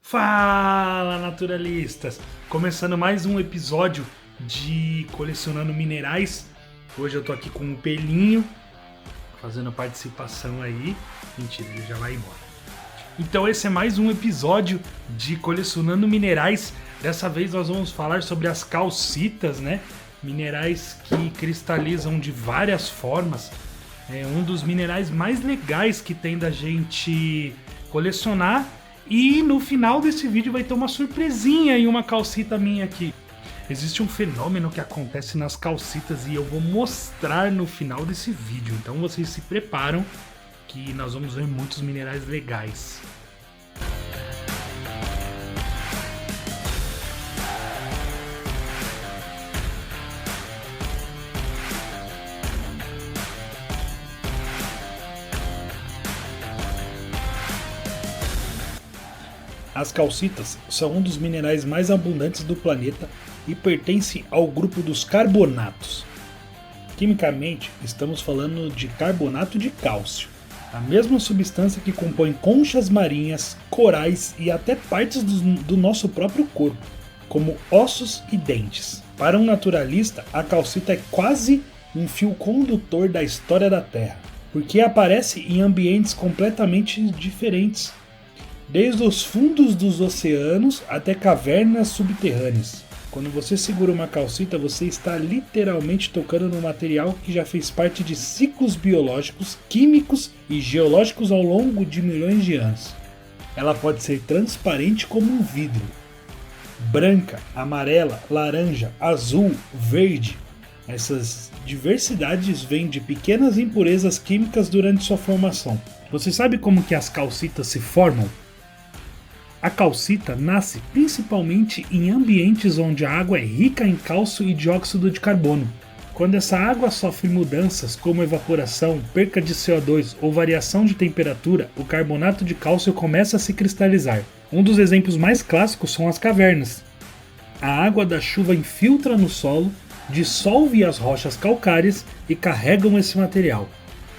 Fala, naturalistas! Começando mais um episódio de Colecionando Minerais. Hoje eu tô aqui com o Pelinho, fazendo participação aí. Mentira, ele já vai embora. Então esse é mais um episódio de Colecionando Minerais. Dessa vez nós vamos falar sobre as calcitas, né? Minerais que cristalizam de várias formas. É um dos minerais mais legais que tem da gente colecionar. E no final desse vídeo vai ter uma surpresinha e uma calcita minha aqui. Existe um fenômeno que acontece nas calcitas e eu vou mostrar no final desse vídeo. Então vocês se preparam que nós vamos ver muitos minerais legais. As calcitas são um dos minerais mais abundantes do planeta e pertencem ao grupo dos carbonatos. Quimicamente, estamos falando de carbonato de cálcio, a mesma substância que compõe conchas marinhas, corais e até partes do nosso próprio corpo, como ossos e dentes. Para um naturalista, a calcita é quase um fio condutor da história da Terra, porque aparece em ambientes completamente diferentes, desde os fundos dos oceanos até cavernas subterrâneas. Quando você segura uma calcita, você está literalmente tocando no material que já fez parte de ciclos biológicos, químicos e geológicos ao longo de milhões de anos. Ela pode ser transparente como um vidro, branca, amarela, laranja, azul, verde. Essas diversidades vêm de pequenas impurezas químicas durante sua formação. Você sabe como que as calcitas se formam? A calcita nasce principalmente em ambientes onde a água é rica em cálcio e dióxido de carbono. Quando essa água sofre mudanças como evaporação, perca de CO2 ou variação de temperatura, o carbonato de cálcio começa a se cristalizar. Um dos exemplos mais clássicos são as cavernas. A água da chuva infiltra no solo, dissolve as rochas calcárias e carregam esse material.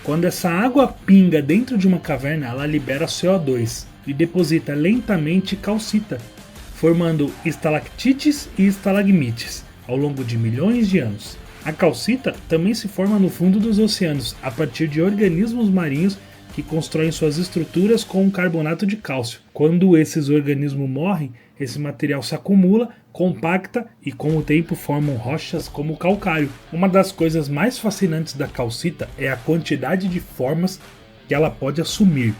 Quando essa água pinga dentro de uma caverna, ela libera CO2 e deposita lentamente calcita, formando estalactites e estalagmites ao longo de milhões de anos. A calcita também se forma no fundo dos oceanos a partir de organismos marinhos que constroem suas estruturas com o carbonato de cálcio. Quando esses organismos morrem, esse material se acumula, compacta e com o tempo formam rochas como o calcário. Uma das coisas mais fascinantes da calcita é a quantidade de formas que ela pode assumir.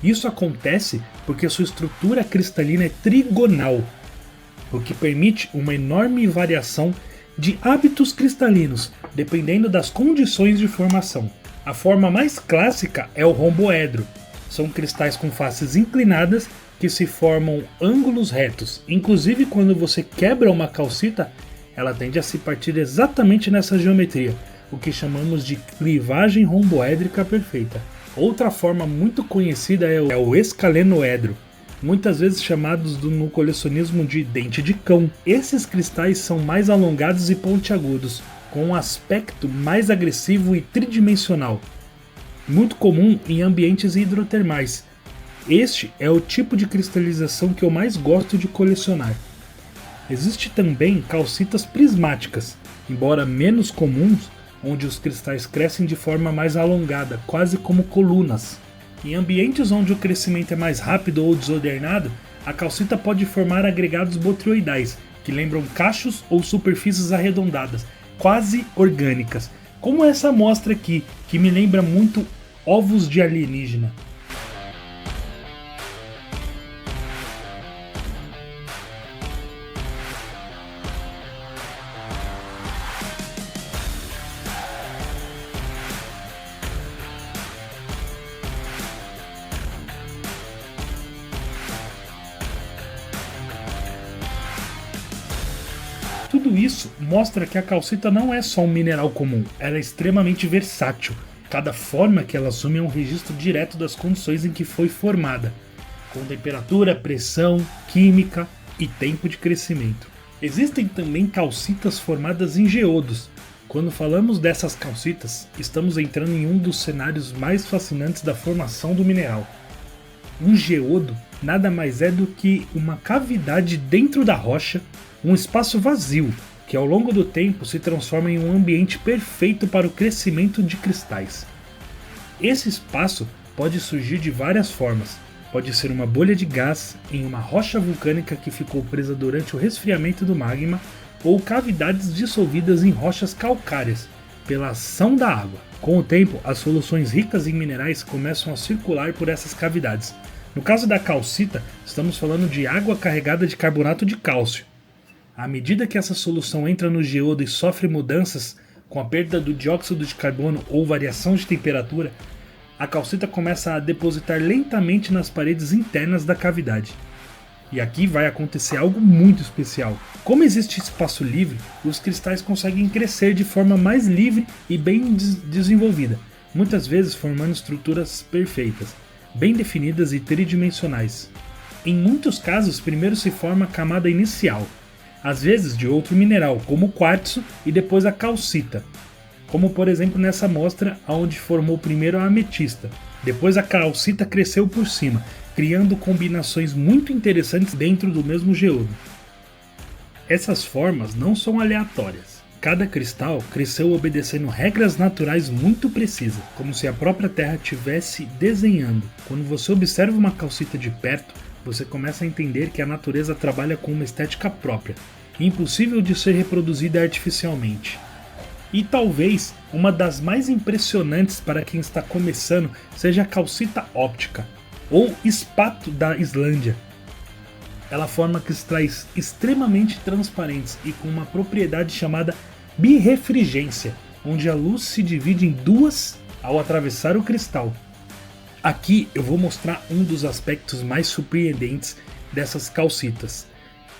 Isso acontece porque sua estrutura cristalina é trigonal, o que permite uma enorme variação de hábitos cristalinos, dependendo das condições de formação. A forma mais clássica é o romboedro. São cristais com faces inclinadas que se formam ângulos retos. Inclusive, quando você quebra uma calcita, ela tende a se partir exatamente nessa geometria, o que chamamos de clivagem romboédrica perfeita. Outra forma muito conhecida é o escalenoedro, muitas vezes chamados no colecionismo de dente de cão. Esses cristais são mais alongados e pontiagudos, com um aspecto mais agressivo e tridimensional, muito comum em ambientes hidrotermais. Este é o tipo de cristalização que eu mais gosto de colecionar. Existe também calcitas prismáticas, embora menos comuns, onde os cristais crescem de forma mais alongada, quase como colunas. Em ambientes onde o crescimento é mais rápido ou desordenado, a calcita pode formar agregados botrioidais, que lembram cachos ou superfícies arredondadas, quase orgânicas, como essa amostra aqui, que me lembra muito ovos de alienígena. Tudo isso mostra que a calcita não é só um mineral comum, ela é extremamente versátil. Cada forma que ela assume é um registro direto das condições em que foi formada, com temperatura, pressão, química e tempo de crescimento. Existem também calcitas formadas em geodos. Quando falamos dessas calcitas, estamos entrando em um dos cenários mais fascinantes da formação do mineral. Um geodo nada mais é do que uma cavidade dentro da rocha, um espaço vazio, que ao longo do tempo se transforma em um ambiente perfeito para o crescimento de cristais. Esse espaço pode surgir de várias formas. Pode ser uma bolha de gás em uma rocha vulcânica que ficou presa durante o resfriamento do magma, ou cavidades dissolvidas em rochas calcárias pela ação da água. Com o tempo, as soluções ricas em minerais começam a circular por essas cavidades. No caso da calcita, estamos falando de água carregada de carbonato de cálcio. À medida que essa solução entra no geodo e sofre mudanças com a perda do dióxido de carbono ou variação de temperatura, a calcita começa a depositar lentamente nas paredes internas da cavidade. E aqui vai acontecer algo muito especial. Como existe espaço livre, os cristais conseguem crescer de forma mais livre e bem desenvolvida, muitas vezes formando estruturas perfeitas, bem definidas e tridimensionais. Em muitos casos, primeiro se forma a camada inicial, às vezes de outro mineral, como o quartzo, e depois a calcita, como por exemplo nessa amostra onde formou primeiro a ametista. Depois a calcita cresceu por cima, criando combinações muito interessantes dentro do mesmo geodo. Essas formas não são aleatórias. Cada cristal cresceu obedecendo regras naturais muito precisas, como se a própria Terra estivesse desenhando. Quando você observa uma calcita de perto, você começa a entender que a natureza trabalha com uma estética própria, impossível de ser reproduzida artificialmente. E talvez uma das mais impressionantes para quem está começando seja a calcita óptica, ou espato da Islândia. Ela forma cristais extremamente transparentes e com uma propriedade chamada birrefringência, onde a luz se divide em duas ao atravessar o cristal. Aqui eu vou mostrar um dos aspectos mais surpreendentes dessas calcitas.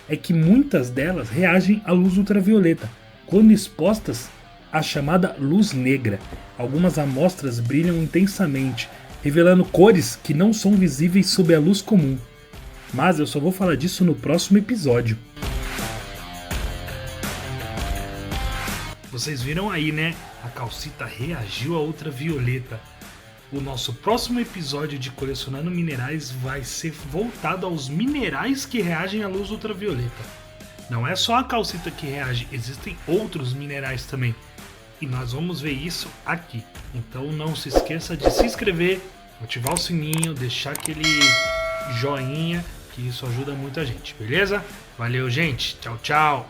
É que muitas delas reagem à luz ultravioleta, quando expostas à chamada luz negra. Algumas amostras brilham intensamente, revelando cores que não são visíveis sob a luz comum. Mas eu só vou falar disso no próximo episódio. Vocês viram aí, né? A calcita reagiu à ultravioleta. O nosso próximo episódio de Colecionando Minerais vai ser voltado aos minerais que reagem à luz ultravioleta. Não é só a calcita que reage, existem outros minerais também. E nós vamos ver isso aqui. Então não se esqueça de se inscrever, ativar o sininho, deixar aquele joinha, que isso ajuda muito a gente, beleza? Valeu, gente. Tchau, tchau.